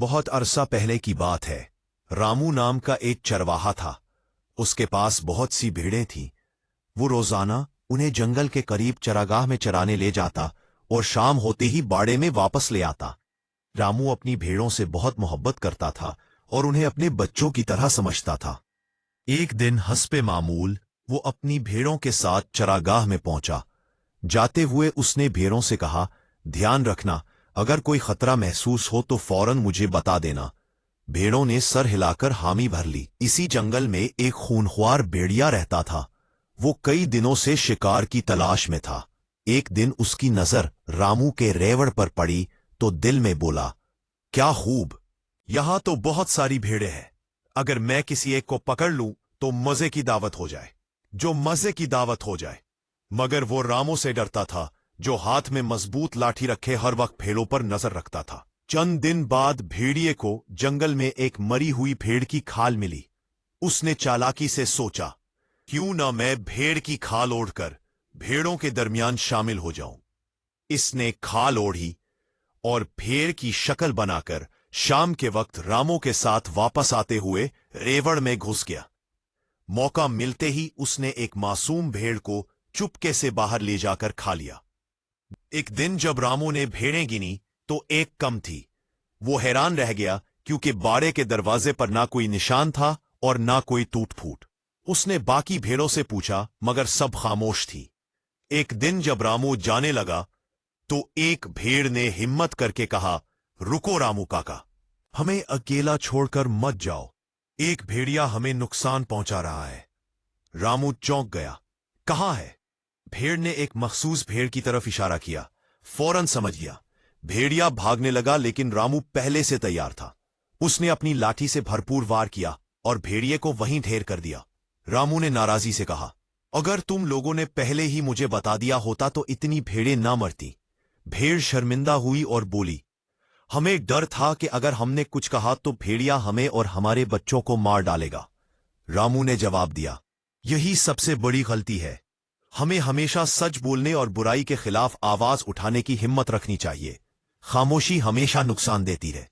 बहुत अरसा पहले की बात है। रामू नाम का एक चरवाहा था। उसके पास बहुत सी भेड़ें थीं। वो रोजाना उन्हें जंगल के करीब चरागाह में चराने ले जाता और शाम होते ही बाड़े में वापस ले आता। रामू अपनी भेड़ों से बहुत मोहब्बत करता था और उन्हें अपने बच्चों की तरह समझता था। एक दिन हस्बे मामूल वो अपनी भेड़ों के साथ चरागाह में पहुंचा। जाते हुए उसने भेड़ों से कहा, ध्यान रखना, अगर कोई खतरा महसूस हो तो फौरन मुझे बता देना। भेड़ों ने सर हिलाकर हामी भर ली। इसी जंगल में एक खूनख्वार भेड़िया रहता था। वो कई दिनों से शिकार की तलाश में था। एक दिन उसकी नजर रामू के रेवड़ पर पड़ी तो दिल में बोला, क्या खूब, यहां तो बहुत सारी भेड़ें हैं। अगर मैं किसी एक को पकड़ लूं तो मजे की दावत हो जाए, जो मजे की दावत हो जाए। मगर वो रामू से डरता था, जो हाथ में मजबूत लाठी रखे हर वक्त भेड़ों पर नजर रखता था। चंद दिन बाद भेड़िए को जंगल में एक मरी हुई भेड़ की खाल मिली। उसने चालाकी से सोचा, क्यों ना मैं भेड़ की खाल ओढ़कर भेड़ों के दरमियान शामिल हो जाऊं। इसने खाल ओढ़ी और भेड़ की शक्ल बनाकर शाम के वक्त रामू के साथ वापस आते हुए रेवड़ में घुस गया। मौका मिलते ही उसने एक मासूम भेड़ को चुपके से बाहर ले जाकर खा लिया। एक दिन जब रामू ने भेड़ें गिनी तो एक कम थी। वो हैरान रह गया क्योंकि बाड़े के दरवाजे पर ना कोई निशान था और ना कोई टूट फूट। उसने बाकी भेड़ों से पूछा मगर सब खामोश थी। एक दिन जब रामू जाने लगा तो एक भेड़ ने हिम्मत करके कहा, रुको रामू काका, हमें अकेला छोड़कर मत जाओ। एक भेड़िया हमें नुकसान पहुंचा रहा है। रामू चौंक गया। कहाँ है? भेड़ ने एक मखसूस भेड़ की तरफ इशारा किया। फौरन समझ गया। भेड़िया भागने लगा लेकिन रामू पहले से तैयार था। उसने अपनी लाठी से भरपूर वार किया और भेड़िए को वहीं ढेर कर दिया। रामू ने नाराजी से कहा, अगर तुम लोगों ने पहले ही मुझे बता दिया होता तो इतनी भेड़ें ना मरती। भेड़ शर्मिंदा हुई और बोली, हमें डर था कि अगर हमने कुछ कहा तो भेड़िया हमें और हमारे बच्चों को मार डालेगा। रामू ने जवाब दिया, यही सबसे बड़ी गलती है। हमें हमेशा सच बोलने और बुराई के खिलाफ आवाज उठाने की हिम्मत रखनी चाहिए। खामोशी हमेशा नुकसान देती है।